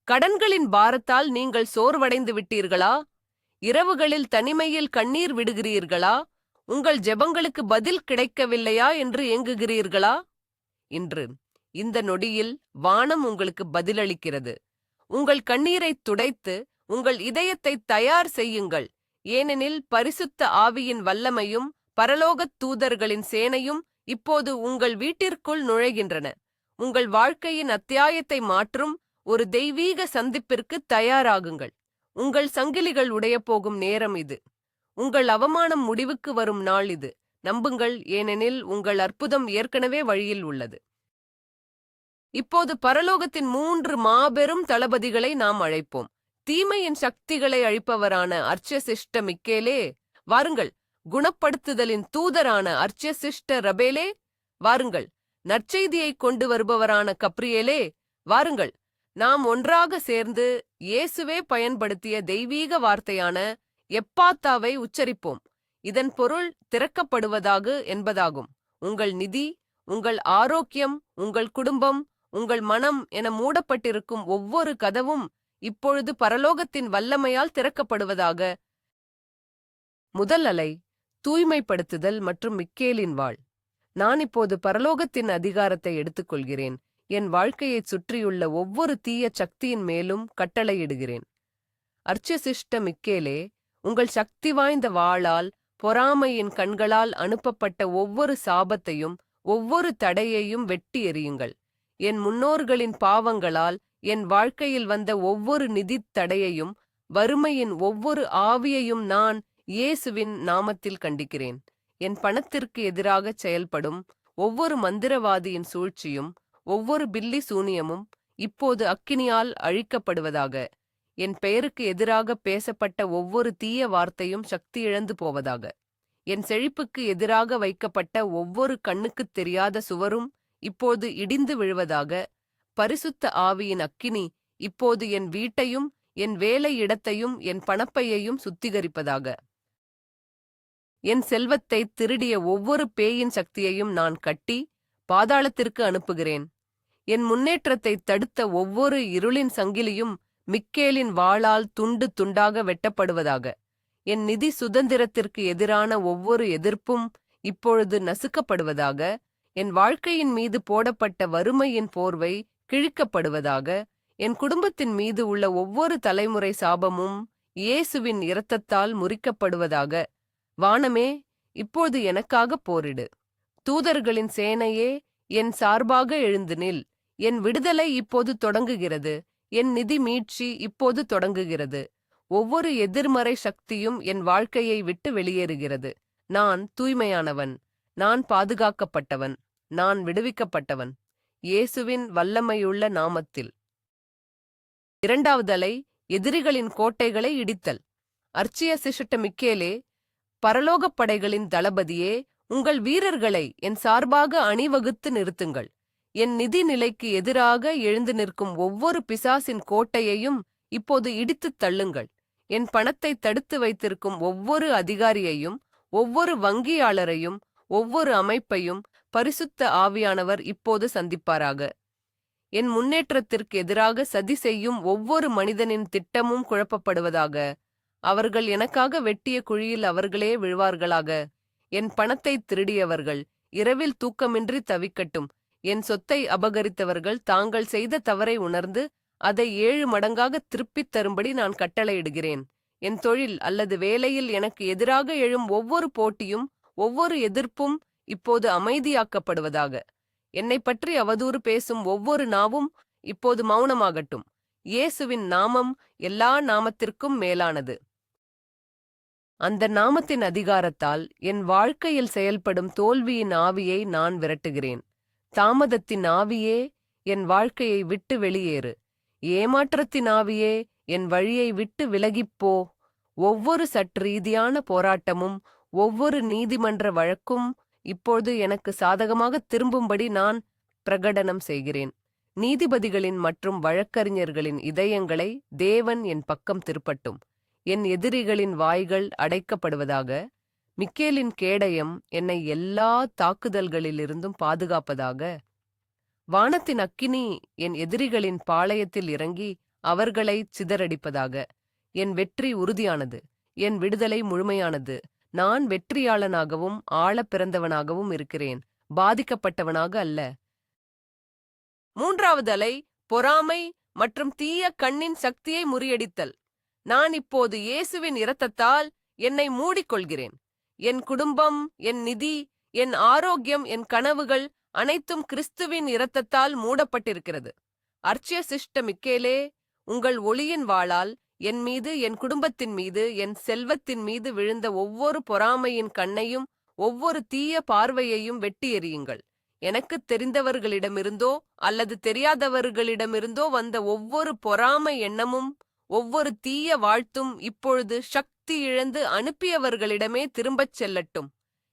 கடன்களின் பாரத்தால் நீங்கள் சோர்வடைந்து விட்டீர்களா? இரவுகளில் தனிமையில் கண்ணீர் விடுகிறீர்களா? உங்கள் ஜெபங்களுக்கு பதில் கிடைக்கவில்லையா என்று ஏங்குகிறீர்களா? இன்று இந்த நொடியில் வானம் உங்களுக்கு பதிலளிக்கிறது. உங்கள் கண்ணீரைத் துடைத்து உங்கள் இதயத்தை தயார் செய்யுங்கள். ஏனெனில் பரிசுத்த ஆவியின் வல்லமையும் பரலோகத் தூதர்களின் சேனையும் இப்போது உங்கள் வீட்டிற்குள் நுழைகின்றன. உங்கள் வாழ்க்கையின் அத்தியாயத்தை மாற்றும் ஒரு தெய்வீக சந்திப்பிற்கு தயாராகுங்கள். உங்கள் சங்கிலிகள் உடையப்போகும் நேரம் இது. உங்கள் அவமானம் முடிவுக்கு வரும் நாள் இது. நம்புங்கள், ஏனெனில் உங்கள் அற்புதம் ஏற்கனவே வழியில் உள்ளது. இப்போது பரலோகத்தின் 3 மாபெரும் தளபதிகளை நாம் அழைப்போம். தீமையின் சக்திகளை அழிப்பவரான அர்ச்சியசிஷ்ட மிக்கேலே வாருங்கள். குணப்படுத்துதலின் தூதரான அர்ச்சியசிஷ்ட ரபேலே வாருங்கள். நற்செய்தியை கொண்டு வருபவரான கப்ரியேலே வாருங்கள். நாம் ஒன்றாக சேர்ந்து இயேசுவே பயன்படுத்திய தெய்வீக வார்த்தையான எப்பாத்தாவை உச்சரிப்போம். இதன் பொருள் திறக்கப்படுவதாக என்பதாகும். உங்கள் நிதி, உங்கள் ஆரோக்கியம், உங்கள் குடும்பம், உங்கள் மனம் என மூடப்பட்டிருக்கும் ஒவ்வொரு கதவும் இப்பொழுது பரலோகத்தின் வல்லமையால் திறக்கப்படுவதாக. முதல் அலை தூய்மைப்படுத்துதல் மற்றும் மிக்கேலின் வாழ். நான் இப்போது பரலோகத்தின் அதிகாரத்தை எடுத்துக்கொள்கிறேன். என் வாழ்க்கையைச் சுற்றியுள்ள ஒவ்வொரு தீய சக்தியின் மேலும் கட்டளையிடுகிறேன். அர்ச்சியசிஷ்ட மிக்கேலே, உங்கள் சக்தி வாய்ந்த வாளால், பொறாமையின் கண்களால் அனுப்பப்பட்ட ஒவ்வொரு சாபத்தையும் ஒவ்வொரு தடையையும் வெட்டி எறியுங்கள். என் முன்னோர்களின் பாவங்களால் என் வாழ்க்கையில் வந்த ஒவ்வொரு நிதித் தடையையும் வறுமையின் ஒவ்வொரு ஆவியையும் நான் இயேசுவின் நாமத்தில் கண்டிக்கிறேன். என் பணத்திற்கு எதிராகச் செயல்படும் ஒவ்வொரு மந்திரவாதியின் சூழ்ச்சியும் ஒவ்வொரு பில்லி சூனியமும் இப்போது அக்கினியால் அழிக்கப்படுவதாக. என் பெயருக்கு எதிராக பேசப்பட்ட ஒவ்வொரு தீய வார்த்தையும் சக்தி இழந்து போவதாக. என் செழிப்புக்கு எதிராக வைக்கப்பட்ட ஒவ்வொரு கண்ணுக்குத் தெரியாத சுவரும் இப்போது இடிந்து விழுவதாக. பரிசுத்த ஆவியின் அக்கினி இப்போது என் வீட்டையும் என் வேலை இடத்தையும் என் பணப்பையையும் சுத்திகரிப்பதாக. என் செல்வத்தை திருடிய ஒவ்வொரு பேயின் சக்தியையும் நான் கட்டி பாதாளத்திற்கு அனுப்புகிறேன். என் முன்னேற்றத்தை தடுத்த ஒவ்வொரு இருளின் சங்கிலியும் மிக்கேலின் வாளால் துண்டு துண்டாக வெட்டப்படுவதாக. என் நிதி சுதந்திரத்திற்கு எதிரான ஒவ்வொரு எதிர்ப்பும் இப்பொழுது நசுக்கப்படுவதாக. என் வாழ்க்கையின் மீது போடப்பட்ட வறுமையின் போர்வை கிழிக்கப்படுவதாக. என் குடும்பத்தின் மீது உள்ள ஒவ்வொரு தலைமுறை சாபமும் இயேசுவின் இரத்தத்தால் முறிக்கப்படுவதாக. வானமே, இப்போது எனக்காக போரிடு. தூதர்களின் சேனையே, என் சார்பாக எழுந்து நில். என் விடுதலை இப்போது தொடங்குகிறது. என் நிதி மீட்சி இப்போது தொடங்குகிறது. ஒவ்வொரு எதிர்மறை சக்தியும் என் வாழ்க்கையை விட்டு வெளியேறுகிறது. நான் தூய்மையானவன். நான் பாதுகாக்கப்பட்டவன். நான் விடுவிக்கப்பட்டவன். இயேசுவின் வல்லமையுள்ள நாமத்தில். இரண்டாவது அலை எதிரிகளின் கோட்டைகளை இடித்தல். அர்ச்சியசிஷ்ட மிக்கேலே, பரலோகப் படைகளின் தளபதியே, உங்கள் வீரர்களை என் சார்பாக அணிவகுத்து நிறுத்துங்கள். என் நிதி நிலைக்கு எதிராக எழுந்து நிற்கும் ஒவ்வொரு பிசாசின் கோட்டையையும் இப்போது இடித்துத் தள்ளுங்கள். என் பணத்தை தடுத்து வைத்திருக்கும் ஒவ்வொரு அதிகாரியையும் ஒவ்வொரு வங்கியாளரையும் ஒவ்வொரு அமைப்பையும் பரிசுத்த ஆவியானவர் இப்போது சந்திப்பாராக. என் முன்னேற்றத்திற்கு எதிராக சதி செய்யும் ஒவ்வொரு மனிதனின் திட்டமும் குழப்பப்படுவதாக. அவர்கள் எனக்காக வெட்டிய குழியில் அவர்களே விழுவார்களாக. என் பணத்தை திருடியவர்கள் இரவில் தூக்கமின்றி தவிக்கட்டும். என் சொத்தை அபகரித்தவர்கள் தாங்கள் செய்த தவறை உணர்ந்து அதை 7 மடங்காக திருப்பித் தரும்படி நான் கட்டளையிடுகிறேன். என் தொழில் அல்லது வேலையில் எனக்கு எதிராக எழும் ஒவ்வொரு போட்டியும் ஒவ்வொரு எதிர்ப்பும் இப்போது அமைதியாக்கப்படுவதாக. என்னை பற்றி அவதூறு பேசும் ஒவ்வொரு நாவும் இப்போது மௌனமாகட்டும். இயேசுவின் நாமம் எல்லா நாமத்திற்கும் மேலானது. அந்த நாமத்தின் அதிகாரத்தால் என் வாழ்க்கையில் செயல்படும் தோல்வியின் ஆவியை நான் விரட்டுகிறேன். தாமதத்தின் ஆவியே, என் வாழ்க்கையை விட்டு வெளியேறு. ஏமாற்றத்தின் ஆவியே, என் வழியை விட்டு விலகிப்போ. ஒவ்வொரு சற்றீதியான போராட்டமும் ஒவ்வொரு நீதிமன்ற வழக்கும் இப்போது எனக்கு சாதகமாக திரும்பும்படி நான் பிரகடனம் செய்கிறேன். நீதிபதிகளின் மற்றும் வழக்கறிஞர்களின் இதயங்களை தேவன் என் பக்கம் திருப்பட்டும். என் எதிரிகளின் வாய்கள் அடைக்கப்படுவதாக. மிக்கேலின் கேடயம் என்னை எல்லா தாக்குதல்களிலிருந்தும் பாதுகாப்பதாக. வானத்தின் அக்கினி என் எதிரிகளின் பாளையத்தில் இறங்கி அவர்களை சிதறடிப்பதாக. என் வெற்றி உறுதியானது. என் விடுதலை முழுமையானது. நான் வெற்றியாளனாகவும் ஆளப் பிறந்தவனாகவும் இருக்கிறேன், பாதிக்கப்பட்டவனாக அல்ல. மூன்றாவது அலை, பொறாமை மற்றும் தீய கண்ணின் சக்தியை முறியடித்தல். நான் இப்போது இயேசுவின் இரத்தத்தால் என்னை மூடிக்கொள்கிறேன். என் குடும்பம், என் நிதி, என் ஆரோக்கியம், என் கனவுகள் அனைத்தும் கிறிஸ்துவின் இரத்தத்தால் மூடப்பட்டிருக்கிறது. அர்ச்சிய சிஷ்ட மிக்கேலே, உங்கள் ஒளியின் வாளால் என் மீது, என் குடும்பத்தின் மீது, என் செல்வத்தின் மீது விழுந்த ஒவ்வொரு பொறாமையின் கண்ணையும் ஒவ்வொரு தீய பார்வையையும் வெட்டி எறியுங்கள். எனக்குத் தெரிந்தவர்களிடமிருந்தோ அல்லது தெரியாதவர்களிடமிருந்தோ வந்த ஒவ்வொரு பொறாமை எண்ணமும் ஒவ்வொரு தீய வாழ்த்தும் இப்பொழுது சக்தி இழந்து அனுப்பியவர்களிடமே திரும்பச் செல்லட்டும்.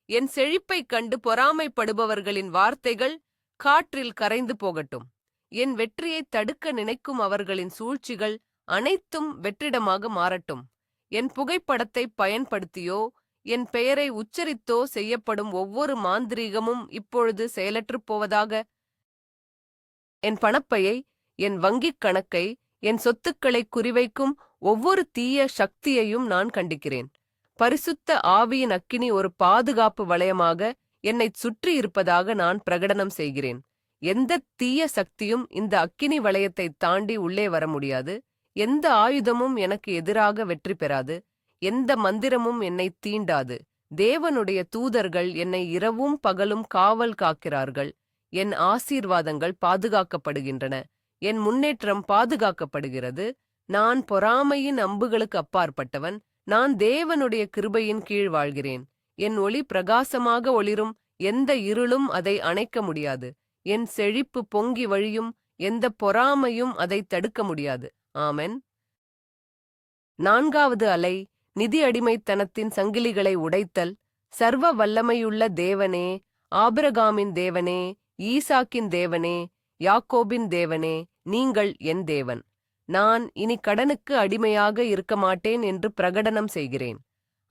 என் செழிப்பைக் கண்டு பொறாமைப்படுபவர்களின் வார்த்தைகள் காற்றில் கரைந்து போகட்டும். என் வெற்றியைத் தடுக்க நினைக்கும் அவர்களின் சூழ்ச்சிகள் அனைத்தும் வெற்றிடமாக மாறட்டும். என் புகைப்படத்தை பயன்படுத்தியோ என் பெயரை உச்சரித்தோ செய்யப்படும் ஒவ்வொரு மாந்திரீகமும் இப்பொழுது செயலற்றுப் போவதாக. என் பணப்பையை, என் வங்கிக் கணக்கை, என் சொத்துக்களை குறிவைக்கும் ஒவ்வொரு தீய சக்தியையும் நான் கண்டிக்கிறேன். பரிசுத்த ஆவியின் அக்கினி ஒரு பாதுகாப்பு வளையமாக என்னைச் சுற்றி இருப்பதாக நான் பிரகடனம் செய்கிறேன். எந்த தீய சக்தியும் இந்த அக்கினி வளையத்தை தாண்டி உள்ளே வர முடியாது. எந்த ஆயுதமும் எனக்கு எதிராக வெற்றி பெறாது. எந்த மந்திரமும் என்னை தீண்டாது. தேவனுடைய தூதர்கள் என்னை இரவும் பகலும் காவல் காக்கிறார்கள். என் ஆசீர்வாதங்கள் பாதுகாக்கப்படுகின்றன. என் முன்னேற்றம் பாதுகாக்கப்படுகிறது. நான் பொறாமையின் அம்புகளுக்கு அப்பாற்பட்டவன். நான் தேவனுடைய கிருபையின் கீழ் வாழ்கிறேன். என் ஒளி பிரகாசமாக ஒளிரும். எந்த இருளும் அதை அணைக்க முடியாது. என் செழிப்பு பொங்கி வழியும். எந்த பொறாமையும் அதை தடுக்க முடியாது. ஆமென். நான்காவது அலை, நிதி அடிமைத்தனத்தின் சங்கிலிகளை உடைத்தல். சர்வ வல்லமையுள்ள தேவனே, ஆபிரகாமின் தேவனே, ஈசாக்கின் தேவனே, யாக்கோபின் தேவனே, நீங்கள் என் தேவன். நான் இனி கடனுக்கு அடிமையாக இருக்க மாட்டேன் என்று பிரகடனம் செய்கிறேன்.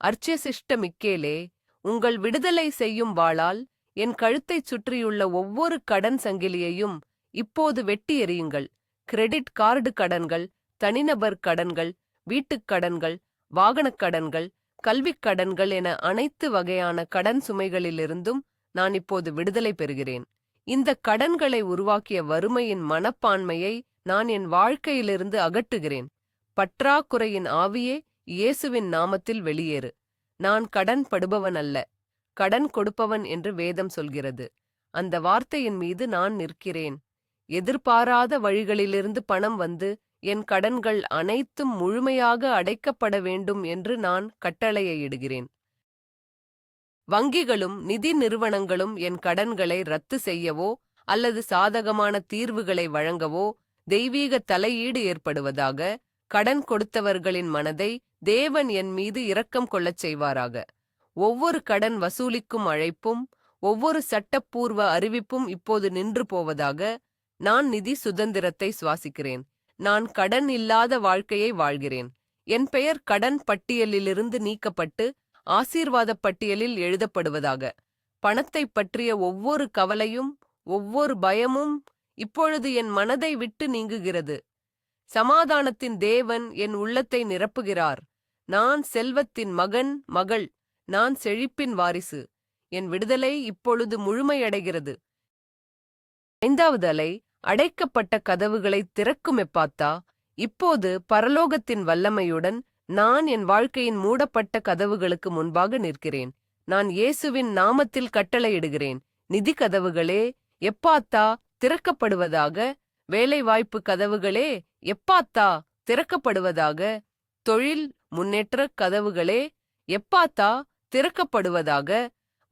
அர்ச்சியசிஷ்ட மிக்கேலே, உங்கள் விடுதலை செய்யும் வாளால் என் கழுத்தைச் சுற்றியுள்ள ஒவ்வொரு கடன் சங்கிலியையும் இப்போது வெட்டி எறியுங்கள். கிரெடிட் கார்டு கடன்கள், தனிநபர் கடன்கள், வீட்டுக் கடன்கள், வாகனக் கடன்கள், கல்விக் கடன்கள் என அனைத்து வகையான கடன் சுமைகளிலிருந்தும் நான் இப்போது விடுதலை பெறுகிறேன். இந்த கடன்களை உருவாக்கிய வறுமையின் மனப்பான்மையை நான் என் வாழ்க்கையிலிருந்து அகற்றுகிறேன். பற்றாக்குறையின் ஆவியே, இயேசுவின் நாமத்தில் வெளியேறு. நான் கடன் படுபவன் அல்ல, கடன் கொடுப்பவன் என்று வேதம் சொல்கிறது. அந்த வார்த்தையின் மீது நான் நிற்கிறேன். எதிர்பாராத வழிகளிலிருந்து பணம் வந்து என் கடன்கள் அனைத்தும் முழுமையாக அடைக்கப்பட வேண்டும் என்று நான் கட்டளையை இடுகிறேன். வங்கிகளும் நிதி நிறுவனங்களும் என் கடன்களை ரத்து செய்யவோ அல்லது சாதகமான தீர்வுகளை வழங்கவோ தெய்வீக தலையீடு ஏற்படுவதாக. கடன் கொடுத்தவர்களின் மனதை தேவன் என் மீது இரக்கம் கொள்ளச் செய்வாராக. ஒவ்வொரு கடன் வசூலிக்கும் அழைப்பும் ஒவ்வொரு சட்டப்பூர்வ அறிவிப்பும் இப்போது நின்று போவதாக. நான் நிதி சுதந்திரத்தை சுவாசிக்கிறேன். நான் கடன் இல்லாத வாழ்க்கையை வாழ்கிறேன். என் பெயர் கடன் பட்டியலிலிருந்து நீக்கப்பட்டு ஆசீர்வாதப் பட்டியலில் எழுதப்படுவதாக. பணத்தைப் பற்றிய ஒவ்வொரு கவலையும் ஒவ்வொரு பயமும் இப்பொழுது என் மனதை விட்டு நீங்குகிறது. சமாதானத்தின் தேவன் என் உள்ளத்தை நிரப்புகிறார். நான் செல்வத்தின் மகன், மகள். நான் செழிப்பின் வாரிசு. என் விடுதலை இப்பொழுது முழுமையடைகிறது. ஐந்தாவது அலை, அடைக்கப்பட்ட கதவுகளை திறக்கும் எப்பாத்தா. இப்போது பரலோகத்தின் வல்லமையுடன் நான் என் வாழ்க்கையின் மூடப்பட்ட கதவுகளுக்கு முன்பாக நிற்கிறேன். நான் இயேசுவின் நாமத்தில் கட்டளையிடுகிறேன். நிதி கதவுகளே, எப்பாத்தா, திறக்கப்படுவதாக. வேலைவாய்ப்பு கதவுகளே, எப்பாத்தா, திறக்கப்படுவதாக. தொழில் முன்னேற்ற கதவுகளே, எப்பாத்தா, திறக்கப்படுவதாக.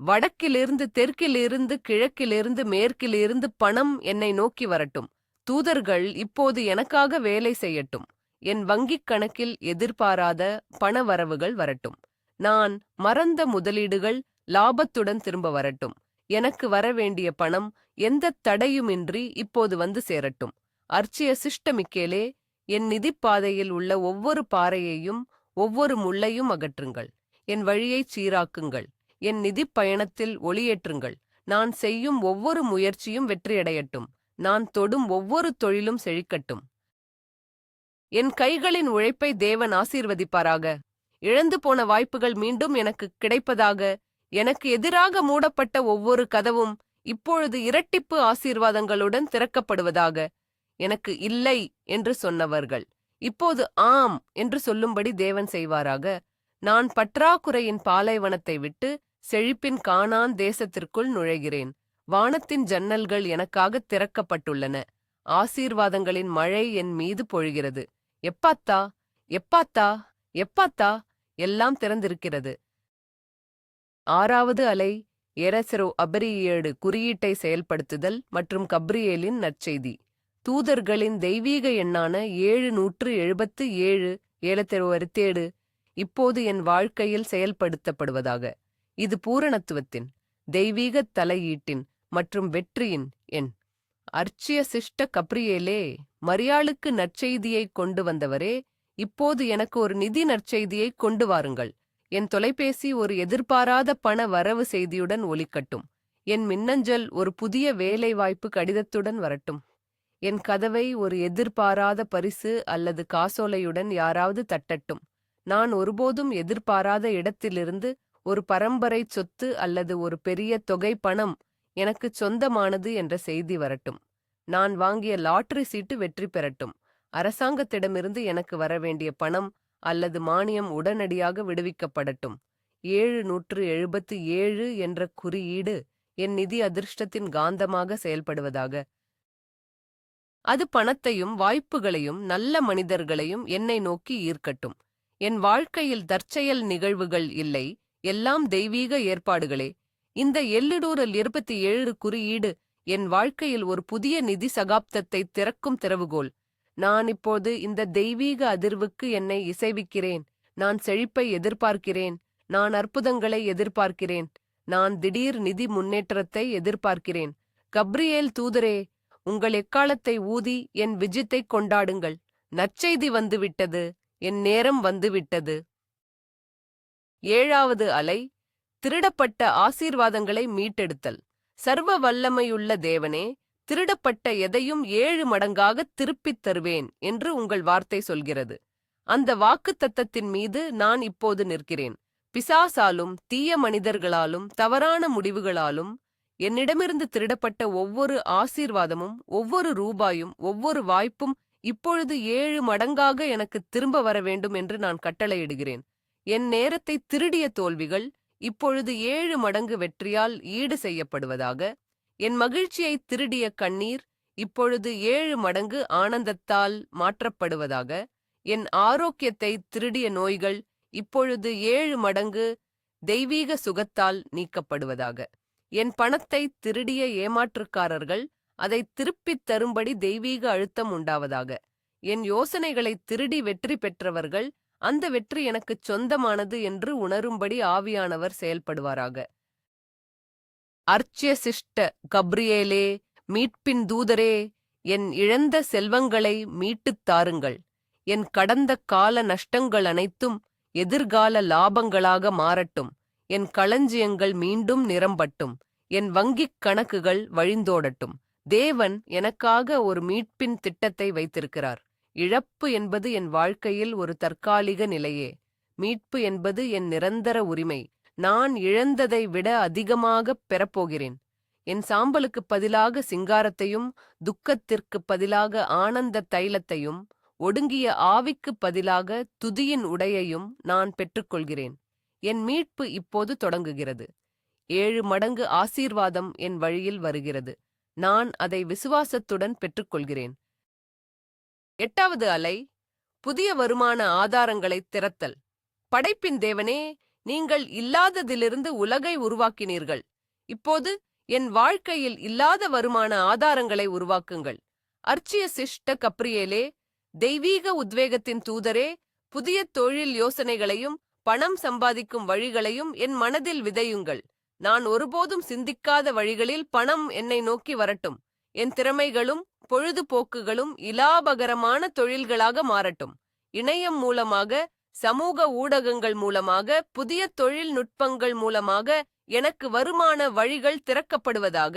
வடக்கிலிருந்து தெற்கிலிருந்து கிழக்கிலிருந்து மேற்கிலிருந்து பணம் என்னை நோக்கி வரட்டும். தூதர்கள் இப்போது எனக்காக வேலை செய்யட்டும். என் வங்கிக் கணக்கில் எதிர்பாராத பண வரவுகள் வரட்டும். நான் மறந்த முதலீடுகள் லாபத்துடன் திரும்ப வரட்டும். எனக்கு வரவேண்டிய பணம் எந்த தடையுமின்றி இப்போது வந்து சேரட்டும். அர்ச்சிய சிஷ்ட மிக்கேலே, என் நிதிப்பாதையில் உள்ள ஒவ்வொரு பாறையையும் ஒவ்வொரு முள்ளையும் அகற்றுங்கள். என் வழியைச் சீராக்குங்கள். என் நிதிப் பயணத்தில் ஒளியேற்றுங்கள். நான் செய்யும் ஒவ்வொரு முயற்சியும் வெற்றியடையட்டும். நான் தொடும் ஒவ்வொரு தொழிலும் செழிக்கட்டும். என் கைகளின் உழைப்பை தேவன் ஆசீர்வதிப்பாராக. இழந்து போன வாய்ப்புகள் மீண்டும் எனக்கு கிடைப்பதாக. எனக்கு எதிராக மூடப்பட்ட ஒவ்வொரு கதவும் இப்பொழுது இரட்டிப்பு ஆசீர்வாதங்களுடன் திறக்கப்படுவதாக. எனக்கு இல்லை என்று சொன்னவர்கள் இப்போது ஆம் என்று சொல்லும்படி தேவன் செய்வாராக. நான் பற்றாக்குறையின் பாலைவனத்தை விட்டு செழிப்பின் கானான் தேசத்திற்குள் நுழைகிறேன். வானத்தின் ஜன்னல்கள் எனக்காக திறக்கப்பட்டுள்ளன. ஆசீர்வாதங்களின் மழை என் மீது பொழிகிறது. எப்பாத்தா, எப்பாத்தா, எப்பாத்தா, எல்லாம் திறந்திருக்கிறது. ஆறாவது அலை எரசரோ அபரியேடு குறியீட்டை செயல்படுத்துதல் மற்றும் கப்ரியேலின் நற்செய்தி. தூதர்களின் தெய்வீக எண்ணான 777 7 இப்போது என் வாழ்க்கையில் செயல்படுத்தப்படுவதாக. இது பூரணத்துவத்தின், தெய்வீக தலையீட்டின் மற்றும் வெற்றியின் எண். அர்ச்சிய சிஷ்ட கப்ரியேலே, மரியாளுக்கு நற்செய்தியை கொண்டு வந்தவரே, இப்போது எனக்கு ஒரு நிதி நற்செய்தியை கொண்டு வாருங்கள். என் தொலைபேசி ஒரு எதிர்பாராத பண வரவு செய்தியுடன் ஒலிக்கட்டும். என் மின்னஞ்சல் ஒரு புதிய வேலைவாய்ப்பு கடிதத்துடன் வரட்டும். என் கதவை ஒரு எதிர்பாராத பரிசு அல்லது காசோலையுடன் யாராவது தட்டட்டும். நான் ஒருபோதும் எதிர்பாராத இடத்திலிருந்து ஒரு பரம்பரை சொத்து அல்லது ஒரு பெரிய தொகை பணம் எனக்கு சொந்தமானது என்ற செய்தி வரட்டும். நான் வாங்கிய லாட்டரி சீட்டு வெற்றி பெறட்டும். அரசாங்கத்திடமிருந்து எனக்கு வரவேண்டிய பணம் அல்லது மானியம் உடனடியாக விடுவிக்கப்படட்டும். 777 என்ற குறியீடு என் நிதி அதிர்ஷ்டத்தின் காந்தமாக செயல்படுவதாக. அது பணத்தையும் வாய்ப்புகளையும் நல்ல மனிதர்களையும் என்னை நோக்கி ஈர்க்கட்டும். என் வாழ்க்கையில் தற்செயல் நிகழ்வுகள் இல்லை, எல்லாம் தெய்வீக ஏற்பாடுகளே. இந்த 727 குறியீடு என் வாழ்க்கையில் ஒரு புதிய நிதி சகாப்தத்தை திறக்கும் திறவுகோல். நான் இப்போது இந்த தெய்வீக அதிர்வுக்கு என்னை இசைவிக்கிறேன். நான் செழிப்பை எதிர்பார்க்கிறேன். நான் அற்புதங்களை எதிர்பார்க்கிறேன். நான் திடீர் நிதி முன்னேற்றத்தை எதிர்பார்க்கிறேன். கப்ரியேல் தூதரே, உங்கள் எக்காலத்தை ஊதி என் விஜயத்தை கொண்டாடுங்கள். நற்செய்தி வந்துவிட்டது. என் நேரம் வந்துவிட்டது. ஏழாவது அலை திருடப்பட்ட ஆசீர்வாதங்களை மீட்டெடுத்தல். சர்வ வல்லமையுள்ள தேவனே, திருடப்பட்ட எதையும் 7 மடங்காக திருப்பித் தருவேன் என்று உங்கள் வார்த்தை சொல்கிறது. அந்த வாக்குத்தத்தத்தின் மீது நான் இப்போது நிற்கிறேன். பிசாசாலும் தீய மனிதர்களாலும் தவறான முடிவுகளாலும் என்னிடமிருந்து திருடப்பட்ட ஒவ்வொரு ஆசீர்வாதமும், ஒவ்வொரு ரூபாயும், ஒவ்வொரு வாய்ப்பும் இப்பொழுது 7 மடங்காக எனக்கு திரும்ப வர வேண்டும் என்று நான் கட்டளையிடுகிறேன். என் நேரத்தை திருடிய தோல்விகள் இப்பொழுது 7 மடங்கு வெற்றியால் ஈடு செய்யப்படுவதாக. என் மகிழ்ச்சியை திருடிய கண்ணீர் இப்பொழுது 7 மடங்கு ஆனந்தத்தால் மாற்றப்படுவதாக. என் ஆரோக்கியத்தை திருடிய நோய்கள் இப்பொழுது 7 மடங்கு தெய்வீக சுகத்தால் நீக்கப்படுவதாக. என் பணத்தை திருடிய ஏமாற்றுக்காரர்கள் அதை திருப்பித் தரும்படி தெய்வீக அழுத்தம் உண்டாவதாக. என் யோசனைகளை திருடி வெற்றி பெற்றவர்கள் அந்த வெற்றி எனக்குச் சொந்தமானது என்று உணரும்படி ஆவியானவர் செயல்படுவாராக. அர்ச்சிய சிஷ்ட கப்ரியேலே, மீட்பின் தூதரே, என் இழந்த செல்வங்களை மீட்டுத் தாருங்கள். என் கடந்த கால நஷ்டங்கள் அனைத்தும் எதிர்கால லாபங்களாக மாறட்டும். என் களஞ்சியங்கள் மீண்டும் நிரம்பட்டும். என் வங்கிக் கணக்குகள் வழிந்தோடட்டும். தேவன் எனக்காக ஒரு மீட்பின் திட்டத்தை வைத்திருக்கிறார். இழப்பு என்பது என் வாழ்க்கையில் ஒரு தற்காலிக நிலையே. மீட்பு என்பது என் நிரந்தர உரிமை. நான் இழந்ததை விட அதிகமாகப் பெறப்போகிறேன். என் சாம்பலுக்குப் பதிலாக சிங்காரத்தையும், துக்கத்திற்குப் பதிலாக ஆனந்த தைலத்தையும், ஒடுங்கிய ஆவிக்குப் பதிலாக துதியின் உடையையும் நான் பெற்றுக்கொள்கிறேன். என் மீட்பு இப்போது தொடங்குகிறது. 7 மடங்கு ஆசீர்வாதம் என் வழியில் வருகிறது. நான் அதை விசுவாசத்துடன் பெற்றுக்கொள்கிறேன். எட்டாவது அலை புதிய வருமான ஆதாரங்களைத் திறத்தல். படைப்பின் தேவனே, நீங்கள் இல்லாததிலிருந்து உலகை உருவாக்கினீர்கள். இப்போது என் வாழ்க்கையில் இல்லாத வருமான ஆதாரங்களை உருவாக்குங்கள். அர்ச்சிய சிஷ்ட கப்ரியேலே, தெய்வீக உத்வேகத்தின் தூதரே, புதிய தொழில் யோசனைகளையும் பணம் சம்பாதிக்கும் வழிகளையும் என் மனதில் விதையுங்கள். நான் ஒருபோதும் சிந்திக்காத வழிகளில் பணம் என்னை நோக்கி வரட்டும். என் திறமைகளும் பொழுதுபோக்குகளும் இலாபகரமான தொழில்களாக மாறட்டும். இணையம் மூலமாக, சமூக ஊடகங்கள் மூலமாக, புதிய தொழில்நுட்பங்கள் மூலமாக எனக்கு வருமான வழிகள் திறக்கப்படுவதாக.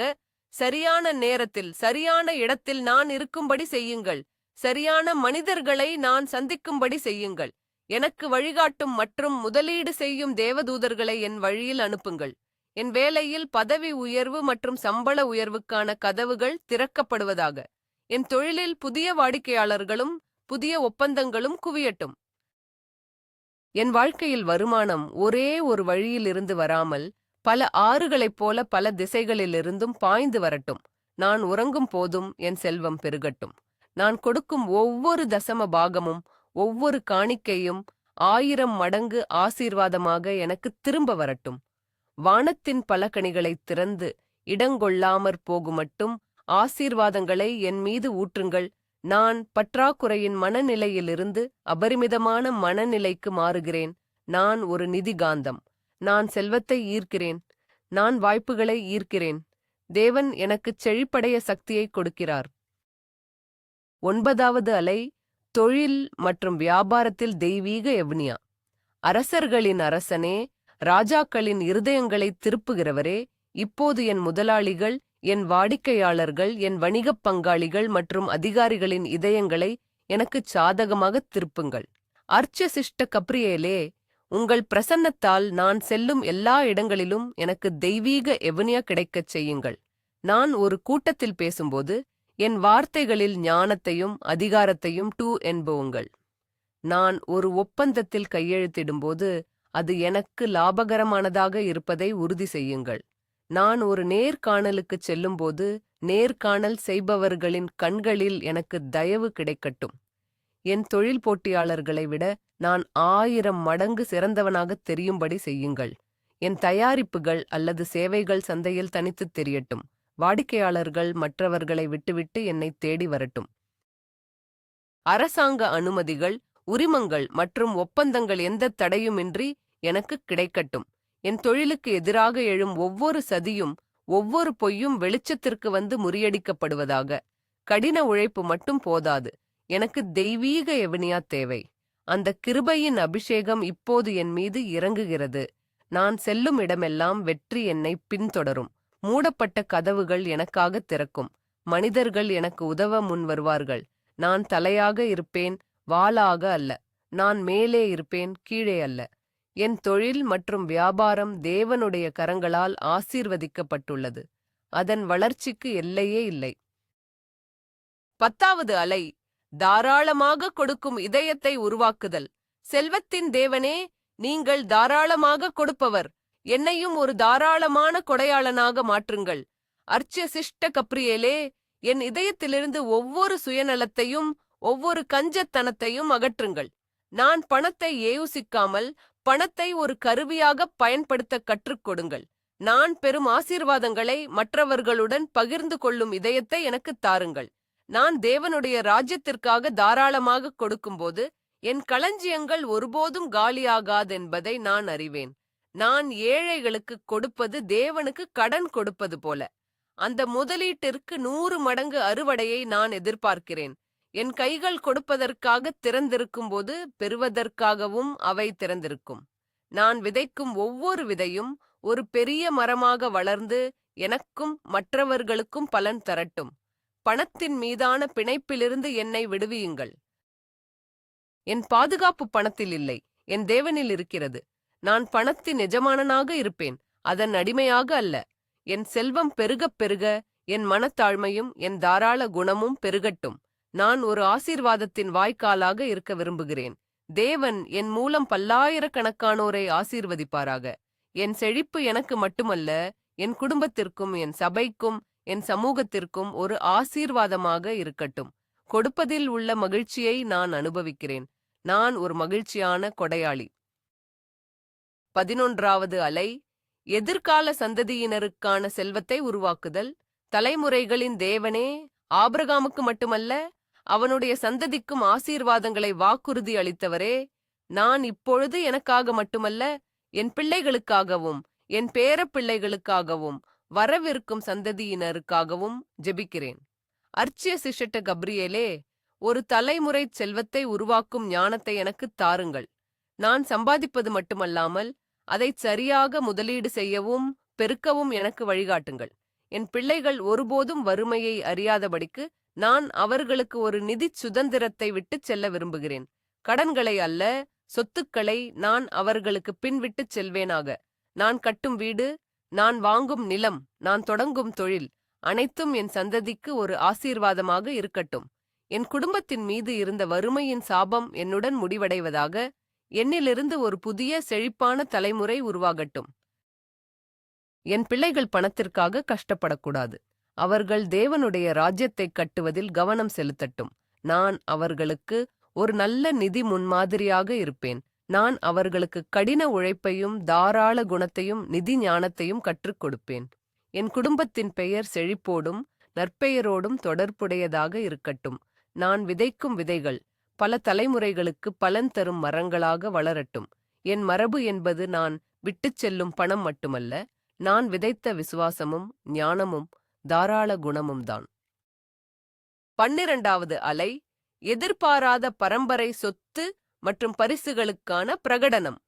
சரியான நேரத்தில் சரியான இடத்தில் நான் இருக்கும்படி செய்யுங்கள். சரியான மனிதர்களை நான் சந்திக்கும்படி செய்யுங்கள். எனக்கு வழிகாட்டும் மற்றும் முதலீடு செய்யும் தேவதூதர்களை என் வழியில் அனுப்புங்கள். என் வேலையில் பதவி உயர்வு மற்றும் சம்பள உயர்வுக்கான கதவுகள் திறக்கப்படுவதாக. என் தொழிலில் புதிய வாடிக்கையாளர்களும் புதிய ஒப்பந்தங்களும் குவியட்டும். என் வாழ்க்கையில் வருமானம் ஒரே ஒரு வழியிலிருந்து வராமல் பல ஆறுகளைப் போல பல திசைகளிலிருந்தும் பாய்ந்து வரட்டும். நான் உறங்கும் போதும் என் செல்வம் பெருகட்டும். நான் கொடுக்கும் ஒவ்வொரு தசம பாகமும் ஒவ்வொரு காணிக்கையும் 1000 மடங்கு ஆசீர்வாதமாக எனக்கு திரும்ப வரட்டும். வானத்தின் பல கனிகளைத் திறந்து இடங்கொள்ளாமற் போகுமட்டும் ஆசீர்வாதங்களை என் மீது ஊற்றுங்கள். நான் பற்றாக்குறையின் மனநிலையிலிருந்து அபரிமிதமான மனநிலைக்கு மாறுகிறேன். நான் ஒரு நிதிகாந்தம். நான் செல்வத்தை ஈர்க்கிறேன். நான் வாய்ப்புகளை ஈர்க்கிறேன். தேவன் எனக்குச் செழிப்படைய சக்தியை கொடுக்கிறார். 9வது அலை, தொழில் மற்றும் வியாபாரத்தில் தெய்வீக எவ்னியா. அரசர்களின் அரசனே, ராஜாக்களின் இருதயங்களை திருப்புகிறவரே, இப்போது என் முதலாளிகள், என் வாடிக்கையாளர்கள், என் வணிகப் பங்காளிகள் மற்றும் அதிகாரிகளின் இதயங்களை எனக்குச் சாதகமாகத் திருப்புங்கள். அர்ச்சசிஷ்ட கப்ரியேலே, உங்கள் பிரசன்னத்தால் நான் செல்லும் எல்லா இடங்களிலும் எனக்கு தெய்வீக எவனியா கிடைக்கச் செய்யுங்கள். நான் ஒரு கூட்டத்தில் பேசும்போது என் வார்த்தைகளில் ஞானத்தையும் அதிகாரத்தையும் என்பவுங்கள். நான் ஒரு ஒப்பந்தத்தில் கையெழுத்திடும்போது அது எனக்கு லாபகரமானதாக இருப்பதை உறுதி செய்யுங்கள். நான் ஒரு நேர்காணலுக்குச் செல்லும்போது நேர்காணல் செய்பவர்களின் கண்களில் எனக்கு தயவு கிடைக்கட்டும். என் தொழில் போட்டியாளர்களை விட நான் 1000 மடங்கு சிறந்தவனாகத் தெரியும்படி செய்யுங்கள். என் தயாரிப்புகள் அல்லது சேவைகள் சந்தையில் தனித்துத் தெரியட்டும். வாடிக்கையாளர்கள் மற்றவர்களை விட்டுவிட்டு என்னை தேடி வரட்டும். அரசாங்க அனுமதிகள், உரிமங்கள் மற்றும் ஒப்பந்தங்கள் எந்த தடையுமின்றி எனக்கு கிடைக்கட்டும். என் தொழிலுக்கு எதிராக எழும் ஒவ்வொரு சதியும் ஒவ்வொரு பொய்யும் வெளிச்சத்திற்கு வந்து முறியடிக்கப்படுவதாக. கடின உழைப்பு மட்டும் போதாது, எனக்கு தெய்வீக எவனியா தேவை. அந்த கிருபையின் அபிஷேகம் இப்போது என் மீது இறங்குகிறது. நான் செல்லும் இடமெல்லாம் வெற்றி என்னை பின்தொடரும். மூடப்பட்ட கதவுகள் எனக்காக திறக்கும். மனிதர்கள் எனக்கு உதவ முன் வருவார்கள். நான் தலையாக இருப்பேன், வாலாக அல்ல. நான் மேலே இருப்பேன், கீழே அல்ல. என் தொழில் மற்றும் வியாபாரம் தேவனுடைய கரங்களால் ஆசீர்வதிக்கப்பட்டுள்ளது. அதன் வளர்ச்சிக்கு எல்லையே இல்லை. 10வது அலை, தாராளமாக கொடுக்கும் இதயத்தை உருவாக்குதல். செல்வத்தின் தேவனே, நீங்கள் தாராளமாக கொடுப்பவர். என்னையும் ஒரு தாராளமான கொடையாளனாக மாற்றுங்கள். அர்ச்சசிஷ்ட கப்ரியேலே, என் இதயத்திலிருந்து ஒவ்வொரு சுயநலத்தையும் ஒவ்வொரு கஞ்சத்தனத்தையும் அகற்றுங்கள். நான் பணத்தை ஏயுசிக்காமல் பணத்தை ஒரு கருவியாக பயன்படுத்த கற்றுக் கொடுங்கள். நான் பெறும் ஆசீர்வாதங்களை மற்றவர்களுடன் பகிர்ந்து கொள்ளும் இதயத்தை எனக்குத் தாருங்கள். நான் தேவனுடைய ராஜ்யத்திற்காக தாராளமாக கொடுக்கும்போது என் களஞ்சியங்கள் ஒருபோதும் காலியாகாதென்பதை நான் அறிவேன். நான் ஏழைகளுக்கு கொடுப்பது தேவனுக்கு கடன் கொடுப்பது போல. அந்த முதலீட்டிற்கு 100 மடங்கு அறுவடையை நான் எதிர்பார்க்கிறேன். என் கைகள் கொடுப்பதற்காக திறந்திருக்கும் போது பெறுவதற்காகவும் அவை திறந்திருக்கும். நான் விதைக்கும் ஒவ்வொரு விதையும் ஒரு பெரிய மரமாக வளர்ந்து எனக்கும் மற்றவர்களுக்கும் பலன் தரட்டும். பணத்தின் மீதான பிணைப்பிலிருந்து என்னை விடுவியுங்கள். என் பாதுகாப்பு பணத்தில் இல்லை, என் தேவனில் இருக்கிறது. நான் பணத்தின் எஜமானனாக இருப்பேன், அதன் அடிமையாக அல்ல. என் செல்வம் பெருகப் பெருக என் மனத்தாழ்மையும் என் தாராள குணமும் பெருகட்டும். நான் ஒரு ஆசீர்வாதத்தின் வாய்க்காலாக இருக்க விரும்புகிறேன். தேவன் என் மூலம் பல்லாயிரக்கணக்கானோரை ஆசீர்வதிப்பாராக. என் செழிப்பு எனக்கு மட்டுமல்ல, என் குடும்பத்திற்கும் என் சபைக்கும் என் சமூகத்திற்கும் ஒரு ஆசீர்வாதமாக இருக்கட்டும். கொடுப்பதில் உள்ள மகிழ்ச்சியை நான் அனுபவிக்கிறேன். நான் ஒரு மகிழ்ச்சியான கொடையாளி. 11வது அலை, எதிர்கால சந்ததியினருக்கான செல்வத்தை உருவாக்குதல். தலைமுறைகளின் தேவனே, ஆபிரகாமுக்கு மட்டுமல்ல அவனுடைய சந்ததிக்கும் ஆசீர்வாதங்களை வாக்குறுதி அளித்தவரே, நான் இப்பொழுது எனக்காக மட்டுமல்ல என் பிள்ளைகளுக்காகவும் என் பேரப்பிள்ளைகளுக்காகவும் வரவிருக்கும் சந்ததியினருக்காகவும் ஜெபிக்கிறேன். அர்ச்சசிஷ்ட கப்ரியேலே, ஒரு தலைமுறை செல்வத்தை உருவாக்கும் ஞானத்தை எனக்குத் தாருங்கள். நான் சம்பாதிப்பது மட்டுமல்லாமல் அதை சரியாக முதலீடு செய்யவும் பெருக்கவும் எனக்கு வழிகாட்டுங்கள். என் பிள்ளைகள் ஒருபோதும் வறுமையை அறியாதபடிக்கு நான் அவர்களுக்கு ஒரு நிதி சுதந்திரத்தை விட்டுச் செல்ல விரும்புகிறேன். கடன்களை அல்ல, சொத்துக்களை நான் அவர்களுக்கு பின்விட்டுச் செல்வேனாக. நான் கட்டும் வீடு, நான் வாங்கும் நிலம், நான் தொடங்கும் தொழில், அனைத்தும் என் சந்ததிக்கு ஒரு ஆசீர்வாதமாக இருக்கட்டும். என் குடும்பத்தின் மீது இருந்த வறுமையின் சாபம் என்னுடன் முடிவடைவதாக. என்னிலிருந்து ஒரு புதிய செழிப்பான தலைமுறை உருவாகட்டும். என் பிள்ளைகள் பணத்திற்காக கஷ்டப்படக்கூடாது. அவர்கள் தேவனுடைய ராஜ்யத்தைக் கட்டுவதில் கவனம் செலுத்தட்டும். நான் அவர்களுக்கு ஒரு நல்ல நிதி முன்மாதிரியாக இருப்பேன். நான் அவர்களுக்கு கடின உழைப்பையும் தாராள குணத்தையும் நிதி ஞானத்தையும் கற்றுக் கொடுப்பேன். என் குடும்பத்தின் பெயர் செழிப்போடும் நற்பெயரோடும் தொடர்புடையதாக இருக்கட்டும். நான் விதைக்கும் விதைகள் பல தலைமுறைகளுக்கு பலன் தரும் மரங்களாக வளரட்டும். என் மரபு என்பது நான் விட்டுச் செல்லும் பணம் மட்டுமல்ல, நான் விதைத்த விசுவாசமும் ஞானமும் தாராள குணமும் தான். 12வது அலை, எதிர்பாராத பரம்பரை சொத்து மற்றும் பரிசுகளுக்கான பிரகடனம்.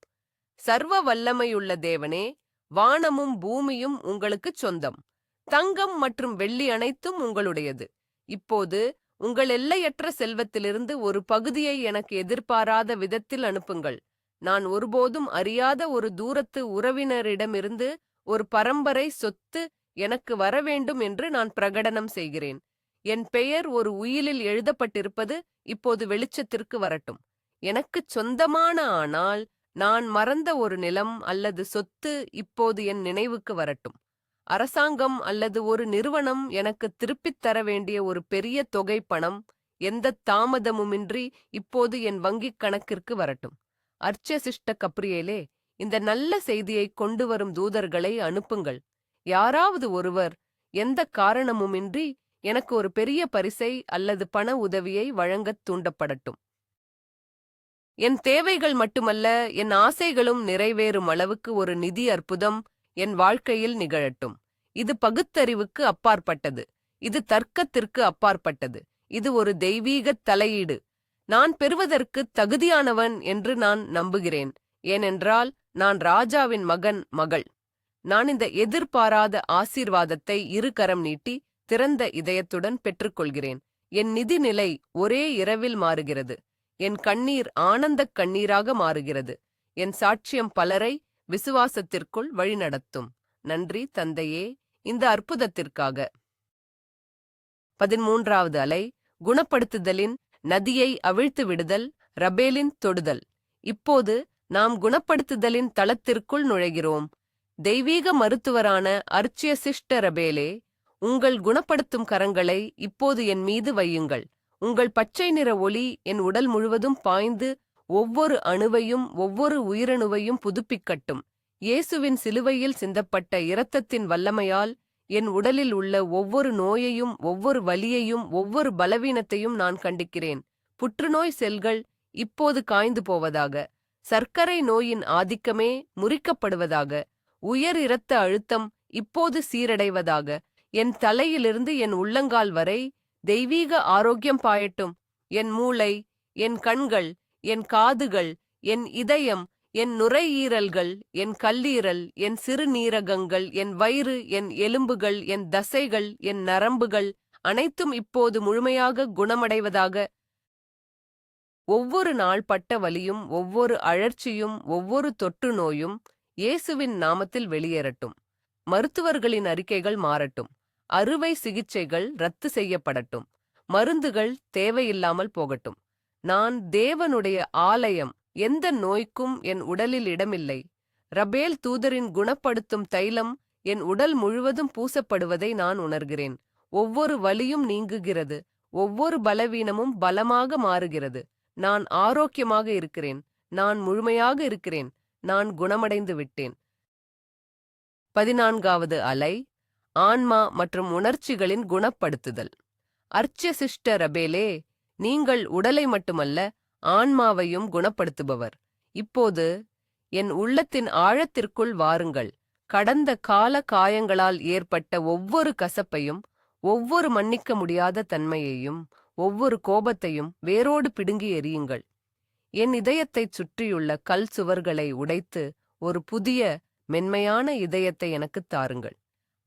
சர்வ வல்லமையுள்ள தேவனே, வானமும் பூமியும் உங்களுக்குச் சொந்தம். தங்கம் மற்றும் வெள்ளி அனைத்தும் உங்களுடையது. இப்போது உங்கள் எல்லையற்ற செல்வத்திலிருந்து ஒரு பகுதியை எனக்கு எதிர்பாராத விதத்தில் அனுப்புங்கள். நான் ஒருபோதும் அறியாத ஒரு தூரத்து உறவினரிடமிருந்து ஒரு பரம்பரை சொத்து எனக்கு வரவேண்டும் என்று நான் பிரகடனம் செய்கிறேன். என் பெயர் ஒரு உயிலில் எழுதப்பட்டிருப்பது இப்போது வெளிச்சத்திற்கு வரட்டும். எனக்குச் சொந்தமான ஆனால் நான் மறந்த ஒரு நிலம் அல்லது சொத்து இப்போது என் நினைவுக்கு வரட்டும். அரசாங்கம் அல்லது ஒரு நிறுவனம் எனக்கு திருப்பித் தர வேண்டிய ஒரு பெரிய தொகை பணம் எந்தத் தாமதமுமின்றி இப்போது என் வங்கிக் கணக்கிற்கு வரட்டும். அர்ச்சசிஷ்ட கப்ரியேலே, இந்த நல்ல செய்தியை கொண்டு வரும் தூதர்களை அனுப்புங்கள். யாராவது ஒருவர் எந்த காரணமுமின்றி எனக்கு ஒரு பெரிய பரிசை அல்லது பண உதவியை வழங்கத் தூண்டப்படட்டும். என் தேவைகள் மட்டுமல்ல, என் ஆசைகளும் நிறைவேறும் அளவுக்கு ஒரு நிதி அற்புதம் என் வாழ்க்கையில் நிகழட்டும். இது பகுத்தறிவுக்கு அப்பாற்பட்டது. இது தர்க்கத்திற்கு அப்பாற்பட்டது. இது ஒரு தெய்வீகத் தலையீடு. நான் பெறுவதற்கு தகுதியானவன் என்று நான் நம்புகிறேன். ஏனென்றால் நான் ராஜாவின் மகள். நான் இந்த எதிர்பாராத ஆசீர்வாதத்தை இரு கரம் நீட்டி திறந்த இதயத்துடன் பெற்றுக்கொள்கிறேன். என் நிதி நிலை ஒரே இரவில் மாறுகிறது. என் கண்ணீர் ஆனந்தக் கண்ணீராக மாறுகிறது. என் சாட்சியம் பலரை விசுவாசத்திற்குள் வழிநடத்தும். நன்றி தந்தையே இந்த அற்புதத்திற்காக. 13வது அலை, குணப்படுத்துதலின் நதியை அவிழ்த்து விடுதல், ரபேலின் தொடுதல். இப்போது நாம் குணப்படுத்துதலின் தளத்திற்குள் நுழைகிறோம். தெய்வீக மருத்துவரான அர்ச்சியசிஷ்ட ரபேலே, உங்கள் குணப்படுத்தும் கரங்களை இப்போது என் மீது வையுங்கள். உங்கள் பச்சை நிற ஒளி என் உடல் முழுவதும் பாய்ந்து ஒவ்வொரு அணுவையும் ஒவ்வொரு உயிரணுவையும் புதுப்பிக்கட்டும். இயேசுவின் சிலுவையில் சிந்தப்பட்ட இரத்தத்தின் வல்லமையால் என் உடலில் உள்ள ஒவ்வொரு நோயையும் ஒவ்வொரு வலியையும் ஒவ்வொரு பலவீனத்தையும் நான் கண்டிக்கிறேன். புற்றுநோய் செல்கள் இப்போது காய்ந்து போவதாக. சர்க்கரை நோயின் ஆதிக்கமே முறிக்கப்படுவதாக. உயர் இரத்த அழுத்தம் இப்போது சீரடைவதாக. என் தலையிலிருந்து என் உள்ளங்கால் வரை தெய்வீக ஆரோக்கியம் பாயட்டும். என் மூளை, என் கண்கள், என் காதுகள், என் இதயம், என் நுரையீரல்கள், என் கல்லீரல், என் சிறுநீரகங்கள், என் வயிறு, என் எலும்புகள், என் தசைகள், என் நரம்புகள் அனைத்தும் இப்போது முழுமையாக குணமடைவதாக. ஒவ்வொரு நாள் பட்ட வலியும் ஒவ்வொரு அழற்சியும் ஒவ்வொரு தொற்று நோயும் இயேசுவின் நாமத்தில் வெளியேறட்டும். மருத்துவர்களின் அறிக்கைகள் மாறட்டும். அறுவை சிகிச்சைகள் ரத்து செய்யப்படட்டும். மருந்துகள் தேவையில்லாமல் போகட்டும். நான் தேவனுடைய ஆலயம். எந்த நோய்க்கும் என் உடலில் இடமில்லை. ரபேல் தூதரின் குணப்படுத்தும் தைலம் என் உடல் முழுவதும் பூசப்படுவதை நான் உணர்கிறேன். ஒவ்வொரு வலியும் நீங்குகிறது. ஒவ்வொரு பலவீனமும் பலமாக மாறுகிறது. நான் ஆரோக்கியமாக இருக்கிறேன். நான் முழுமையாக இருக்கிறேன். நான் குணமடைந்து விட்டேன். 14வது அலை, ஆன்மா மற்றும் உணர்ச்சிகளின் குணப்படுத்துதல். அர்ச்சியசிஷ்ட ரபேலே, நீங்கள் உடலை மட்டுமல்ல ஆன்மாவையும் குணப்படுத்துபவர். இப்போது என் உள்ளத்தின் ஆழத்திற்குள் வாருங்கள். கடந்த கால காயங்களால் ஏற்பட்ட ஒவ்வொரு கசப்பையும் ஒவ்வொரு மன்னிக்க முடியாத தன்மையையும் ஒவ்வொரு கோபத்தையும் வேரோடு பிடுங்கி எறியுங்கள். என் இதயத்தைச் சுற்றியுள்ள கல் சுவர்களை உடைத்து ஒரு புதிய மென்மையான இதயத்தை எனக்குத் தாருங்கள்.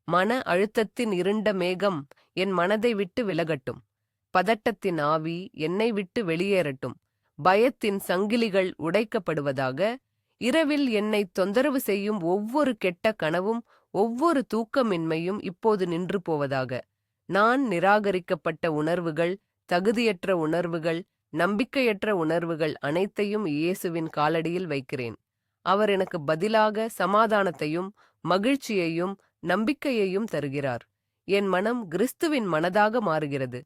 மன அழுத்தத்தின் இருண்ட மேகம் என் மனதை விட்டு விலகட்டும். பதட்டத்தின் ஆவி என்னை விட்டு வெளியேறட்டும். பயத்தின் சங்கிலிகள் உடைக்கப்படுவதாக. இரவில் என்னை தொந்தரவு செய்யும் ஒவ்வொரு கெட்ட கனவும் ஒவ்வொரு தூக்கமின்மையும் இப்போது நின்று போவதாக. நான் நிராகரிக்கப்பட்ட உணர்வுகள், தகுதியற்ற உணர்வுகள், நம்பிக்கையற்ற உணர்வுகள் அனைத்தையும் இயேசுவின் காலடியில் வைக்கிறேன். அவர் எனக்கு பதிலாக சமாதானத்தையும் மகிழ்ச்சியையும் நம்பிக்கையையும் தருகிறார். என் மனம் கிறிஸ்துவின் மனதாக மாறுகிறது.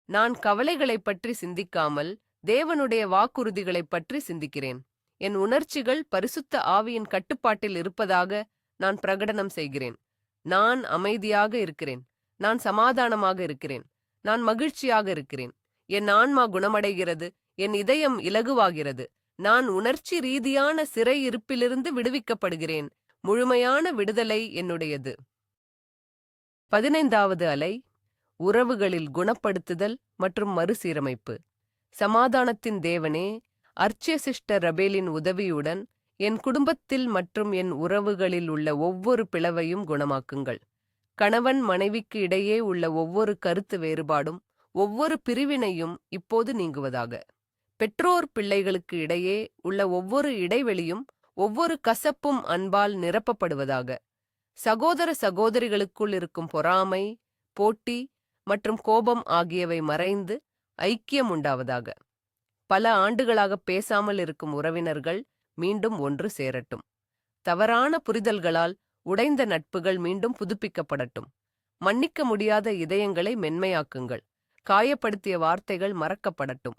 நான் கவலைகளைப் பற்றி சிந்திக்காமல் தேவனுடைய வாக்குறுதிகளைப் பற்றி சிந்திக்கிறேன். என் உணர்ச்சிகள் பரிசுத்த ஆவியின் கட்டுப்பாட்டில் இருப்பதாக நான் பிரகடனம் செய்கிறேன். நான் அமைதியாக இருக்கிறேன். நான் சமாதானமாக இருக்கிறேன். நான் மகிழ்ச்சியாக இருக்கிறேன். என் ஆன்மா குணமடைகிறது. என் இதயம் இலகுவாகிறது. நான் உணர்ச்சி ரீதியான சிறையிருப்பிலிருந்து விடுவிக்கப்படுகிறேன். முழுமையான விடுதலை என்னுடையது. 15வது அலை, உறவுகளில் குணப்படுத்துதல் மற்றும் மறுசீரமைப்பு. சமாதானத்தின் தேவனே, அர்ச்சிய சிஸ்டர் ரபேலின் உதவியுடன் என் குடும்பத்தில் மற்றும் என் உறவுகளில் உள்ள ஒவ்வொரு பிளவையும் குணமாக்குங்கள். கணவன் மனைவிக்கு இடையே உள்ள ஒவ்வொரு கருத்து வேறுபாடும் ஒவ்வொரு பிரிவினையும் இப்போது நீங்குவதாக. பெற்றோர் பிள்ளைகளுக்கு இடையே உள்ள ஒவ்வொரு இடைவெளியும் ஒவ்வொரு கசப்பும் அன்பால் நிரப்பப்படுவதாக. சகோதர சகோதரிகளுக்குள் இருக்கும் பொறாமை, போட்டி மற்றும் கோபம் ஆகியவை மறைந்து ஐக்கியம் உண்டாவதாக. பல ஆண்டுகளாக பேசாமல் இருக்கும் உறவினர்கள் மீண்டும் ஒன்று சேரட்டும். தவறான புரிதல்களால் உடைந்த நட்புகள் மீண்டும் புதுப்பிக்கப்படட்டும். மன்னிக்க முடியாத இதயங்களை மென்மையாக்குங்கள். காயப்படுத்திய வார்த்தைகள் மறக்கப்படட்டும்.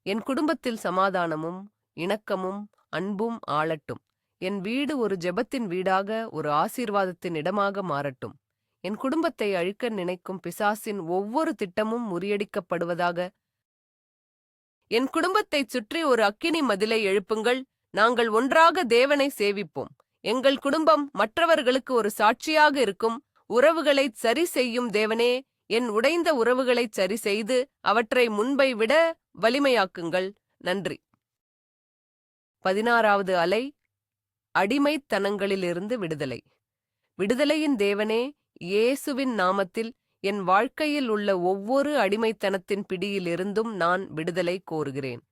என் குடும்பத்தில் சமாதானமும் இணக்கமும் அன்பும் ஆளட்டும். என் வீடு ஒரு ஜெபத்தின் வீடாக, ஒரு ஆசீர்வாதத்தின் இடமாக மாறட்டும். என் குடும்பத்தை அழிக்க நினைக்கும் பிசாசின் ஒவ்வொரு திட்டமும் முறியடிக்கப்படுவதாக. என் குடும்பத்தைச் சுற்றி ஒரு அக்கினி மதிலை எழுப்புங்கள். நாங்கள் ஒன்றாக தேவனை சேவிப்போம். எங்கள் குடும்பம் மற்றவர்களுக்கு ஒரு சாட்சியாக இருக்கும். உறவுகளைச் சரி செய்யும் தேவனே, என் உடைந்த உறவுகளைச் சரி செய்து அவற்றை முன்பை விட வலிமையாக்குங்கள். நன்றி. 16வது அலை, அடிமைத்தனங்களிலிருந்து விடுதலை. விடுதலையின் தேவனே, இயேசுவின் நாமத்தில் என் வாழ்க்கையில் உள்ள ஒவ்வொரு அடிமைத்தனத்தின் பிடியிலிருந்தும் நான் விடுதலை கோருகிறேன்.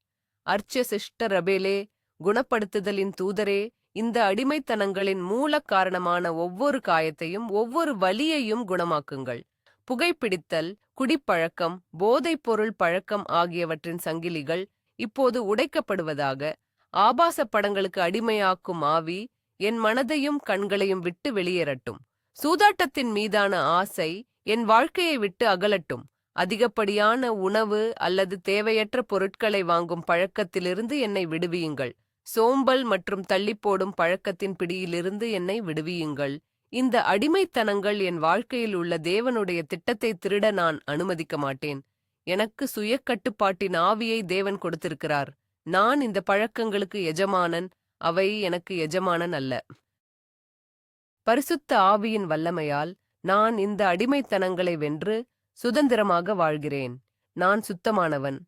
அர்ச்சிய சிஸ்டர் ரபேலே, குணப்படுத்துதலின் தூதரே, இந்த அடிமைத்தனங்களின் மூல காரணமான ஒவ்வொரு காயத்தையும் ஒவ்வொரு வலியையும் குணமாக்குங்கள். புகைப்பிடித்தல், குடிப்பழக்கம், போதைப்பொருள் பழக்கம் ஆகியவற்றின் சங்கிலிகள் இப்போது உடைக்கப்படுவதாக. ஆபாச படங்களுக்கு அடிமையாக்கும் ஆவி என் மனதையும் கண்களையும் விட்டு வெளியேறட்டும். சூதாட்டத்தின் மீதான ஆசை என் வாழ்க்கையை விட்டு அகலட்டும். அதிகப்படியான உணவு அல்லது தேவையற்ற பொருட்களை வாங்கும் பழக்கத்திலிருந்து என்னை விடுவியுங்கள். சோம்பல் மற்றும் தள்ளிப்போடும் பழக்கத்தின் பிடியிலிருந்து என்னை விடுவியுங்கள். இந்த அடிமைத்தனங்கள் என் வாழ்க்கையில் உள்ள தேவனுடைய திட்டத்தை திருட நான் அனுமதிக்க மாட்டேன். எனக்கு சுய கட்டுப்பாட்டின் ஆவியை தேவன் கொடுத்திருக்கிறார். நான் இந்த பழக்கங்களுக்கு எஜமானன், அவை எனக்கு எஜமானன் அல்ல. பரிசுத்த ஆவியின் வல்லமையால் நான் இந்த அடிமைத்தனங்களை வென்று சுதந்திரமாக வாழ்கிறேன். நான் சுத்தமானவன்,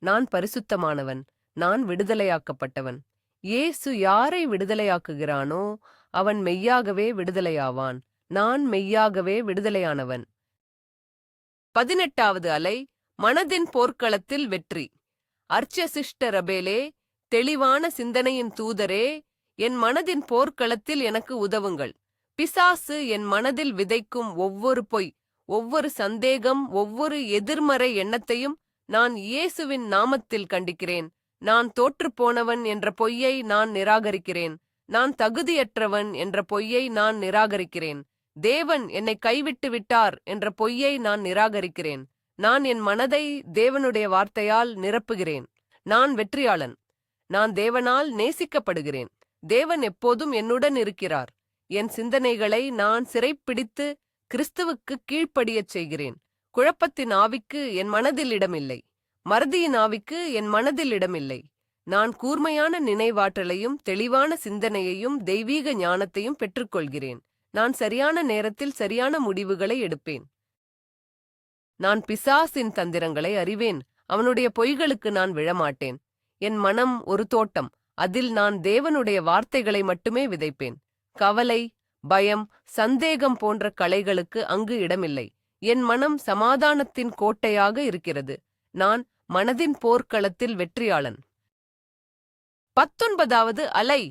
நான் பரிசுத்தமானவன், நான் விடுதலையாக்கப்பட்டவன். இயேசு யாரை விடுதலையாக்குகிறானோ அவன் மெய்யாகவே விடுதலையாவான். நான் மெய்யாகவே விடுதலையானவன். 18வது அலை, மனதின் போர்க்களத்தில் வெற்றி. அர்ச்சிய சிஸ்டர் ரபேலே, தெளிவான சிந்தனையின் தூதரே, என் மனதின் போர்க்களத்தில் எனக்கு உதவுங்கள். பிசாசு என் மனதில் விதைக்கும் ஒவ்வொரு பொய், ஒவ்வொரு சந்தேகம், ஒவ்வொரு எதிர்மறை எண்ணத்தையும் நான் இயேசுவின் நாமத்தில் கண்டிக்கிறேன். நான் தோற்றுப்போனவன் என்ற பொய்யை நான் நிராகரிக்கிறேன். நான் தகுதியற்றவன் என்ற பொய்யை நான் நிராகரிக்கிறேன். தேவன் என்னை கைவிட்டு விட்டார் என்ற பொய்யை நான் நிராகரிக்கிறேன். நான் என் மனதை தேவனுடைய வார்த்தையால் நிரப்புகிறேன். நான் வெற்றியாளன். நான் தேவனால் நேசிக்கப்படுகிறேன். தேவன் எப்போதும் என்னுடன் இருக்கிறார். என் சிந்தனைகளை நான் சிறைப்பிடித்து கிறிஸ்துவுக்கு கீழ்ப்படியச் செய்கிறேன். குழப்பத்தின் ஆவிக்கு என் மனதில் இடமில்லை. மறதியின் ஆவிக்கு என் மனதில் இடமில்லை. நான் கூர்மையான நினைவாற்றலையும் தெளிவான சிந்தனையையும் தெய்வீக ஞானத்தையும் பெற்றுக்கொள்கிறேன். நான் சரியான நேரத்தில் சரியான முடிவுகளை எடுப்பேன். நான் பிசாசின் தந்திரங்களை அறிவேன். அவனுடைய பொய்களுக்கு நான் விழமாட்டேன். என் மனம் ஒரு தோட்டம். அதில் நான் தேவனுடைய வார்த்தைகளை மட்டுமே விதைப்பேன். கவலை, பயம், சந்தேகம் போன்ற களைகளுக்கு அங்கு இடமில்லை. என் மனம் சமாதானத்தின் கோட்டையாக இருக்கிறது. நான் மனதின் போர்க்களத்தில் வெற்றியாளன். 19வது அலை.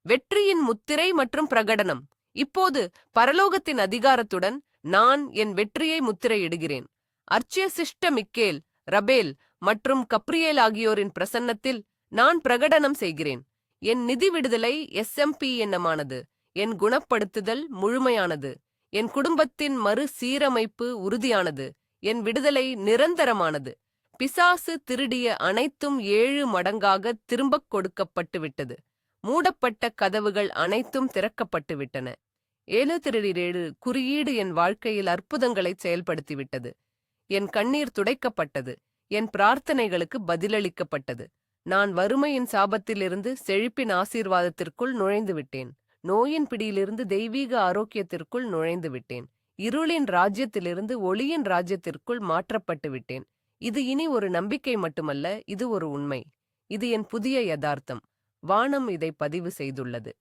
வெற்றியின் முத்திரை மற்றும் பிரகடனம். இப்போது பரலோகத்தின் அதிகாரத்துடன் நான் என் வெற்றியை முத்திரையிடுகிறேன். அர்ச்சியசிஷ்ட மிக்கேல், ரபேல் மற்றும் கப்ரியேல் ஆகியோரின் பிரசன்னத்தில் நான் பிரகடனம் செய்கிறேன். என் நிதி விடுதலை SMP எண்ணமானது. என் குணப்படுத்துதல் முழுமையானது. என் குடும்பத்தின் மறு சீரமைப்பு உறுதியானது. என் விடுதலை நிரந்தரமானது. பிசாசு திருடிய அனைத்தும் 7 மடங்காக திரும்பக் கொடுக்கப்பட்டு விட்டது. மூடப்பட்ட கதவுகள் அனைத்தும் திறக்கப்பட்டு விட்டன. 7-7 குறியீடு என் வாழ்க்கையில் அற்புதங்களை செயல்படுத்திவிட்டது. என் கண்ணீர் துடைக்கப்பட்டது. என் பிரார்த்தனைகளுக்கு பதிலளிக்கப்பட்டது. நான் வறுமையின் சாபத்திலிருந்து செழிப்பின் ஆசீர்வாதத்திற்குள் நுழைந்து விட்டேன். நோயின் பிடியிலிருந்து தெய்வீக ஆரோக்கியத்திற்குள் நுழைந்து விட்டேன். இருளின் ராஜ்யத்திலிருந்து ஒளியின் ராஜ்யத்திற்குள் மாற்றப்பட்டு விட்டேன். இது இனி ஒரு நம்பிக்கை மட்டுமல்ல, இது ஒரு உண்மை. இது என் புதிய யதார்த்தம். வானம் இதை பதிவு செய்துள்ளது.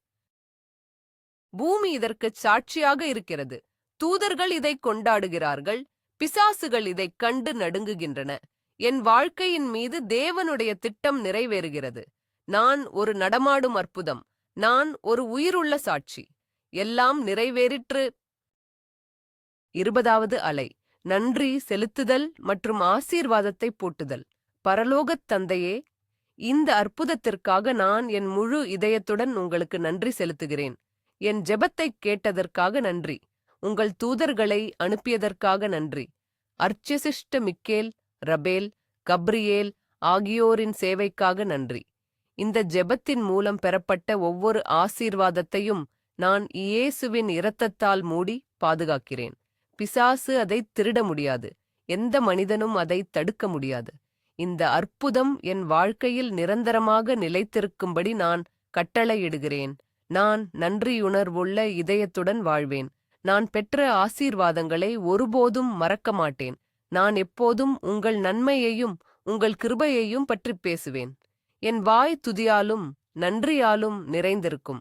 பூமி இதற்குச் சாட்சியாக இருக்கிறது. தூதர்கள் இதை கொண்டாடுகிறார்கள். பிசாசுகள் இதைக் கண்டு நடுங்குகின்றன. என் வாழ்க்கையின் மீது தேவனுடைய திட்டம் நிறைவேறுகிறது. நான் ஒரு நடமாடும் அற்புதம். நான் ஒரு உயிருள்ள சாட்சி. எல்லாம் நிறைவேறிற்று. 20வது அலை. நன்றி செலுத்துதல் மற்றும் ஆசீர்வாதத்தை போட்டுதல். பரலோகத் தந்தையே, இந்த அற்புதத்திற்காக நான் என் முழு இதயத்துடன் உங்களுக்கு நன்றி செலுத்துகிறேன். என் ஜெபத்தைக் கேட்டதற்காக நன்றி. உங்கள் தூதர்களை அனுப்பியதற்காக நன்றி. அர்ச்சியசிஷ்ட மிக்கேல், ரபேல், கப்ரியேல் ஆகியோரின் சேவைக்காக நன்றி. இந்த ஜெபத்தின் மூலம் பெறப்பட்ட ஒவ்வொரு ஆசீர்வாதத்தையும் நான் இயேசுவின் இரத்தத்தால் மூடி பாதுகாக்கிறேன். பிசாசு அதை திருட முடியாது. எந்த மனிதனும் அதை தடுக்க முடியாது. இந்த அற்புதம் என் வாழ்க்கையில் நிரந்தரமாக நிலைத்திருக்கும்படி நான் கட்டளையிடுகிறேன். நான் நன்றியுணர்வுள்ள இதயத்துடன் வாழ்வேன். நான் பெற்ற ஆசீர்வாதங்களை ஒருபோதும் மறக்க மாட்டேன். நான் எப்போதும் உங்கள் நன்மையையும் உங்கள் கிருபையையும் பற்றிப் பேசுவேன். என் வாய் துதியாலும் நன்றியாலும் நிறைந்திருக்கும்.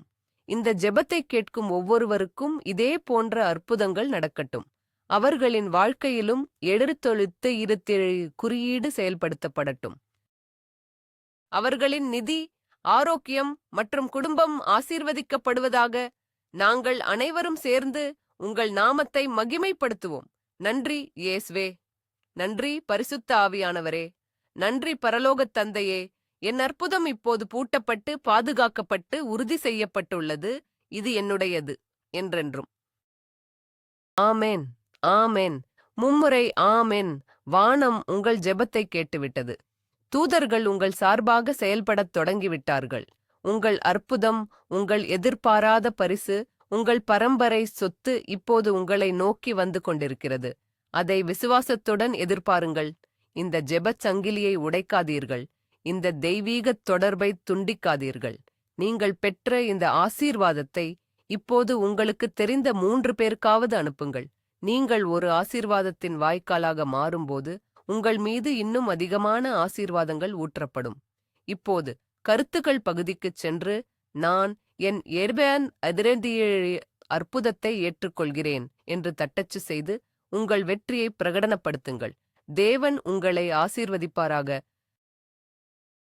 இந்த ஜெபத்தை கேட்கும் ஒவ்வொருவருக்கும் இதே போன்ற அற்புதங்கள் நடக்கட்டும். அவர்களின் வாழ்க்கையிலும் 7-7 குறியீடு செயல்படுத்தப்படட்டும். அவர்களின் நிதி, ஆரோக்கியம் மற்றும் குடும்பம் ஆசீர்வதிக்கப்படுவதாக. நாங்கள் அனைவரும் சேர்ந்து உங்கள் நாமத்தை மகிமைப்படுத்துவோம். நன்றி இயேசுவே. நன்றி பரிசுத்த ஆவியானவரே. நன்றி பரலோகத் தந்தையே. என் அற்புதம் இப்போது பூட்டப்பட்டு பாதுகாக்கப்பட்டு உறுதி செய்யப்பட்டுள்ளது. இது என்னுடையது என்றென்றும். ஆமென், ஆமென், மும்முறை ஆமென். வானம் உங்கள் ஜெபத்தை கேட்டுவிட்டது. தூதர்கள் உங்கள் சார்பாக செயல்படத் தொடங்கிவிட்டார்கள். உங்கள் அற்புதம், உங்கள் எதிர்பாராத பரிசு, உங்கள் பரம்பரை சொத்து இப்போது உங்களை நோக்கி வந்து கொண்டிருக்கிறது. அதை விசுவாசத்துடன் எதிர்பாருங்கள். இந்த ஜெபச் சங்கிலியை உடைக்காதீர்கள். இந்த தெய்வீகத் தொடர்பை துண்டிக்காதீர்கள். நீங்கள் பெற்ற இந்த ஆசீர்வாதத்தை இப்போது உங்களுக்கு தெரிந்த 3 பேருக்காவது அனுப்புங்கள். நீங்கள் ஒரு ஆசீர்வாதத்தின் வாய்க்காலாக மாறும்போது உங்கள் மீது இன்னும் அதிகமான ஆசீர்வாதங்கள் ஊற்றப்படும். இப்போது கருத்துக்கள் பகுதிக்குச் சென்று நான் என் ஏர்பேன் அதிரடிய அற்புதத்தை ஏற்றுக்கொள்கிறேன் என்று தட்டச்சு செய்து உங்கள் வெற்றியை பிரகடனப்படுத்துங்கள். தேவன் உங்களை ஆசீர்வதிப்பாராக.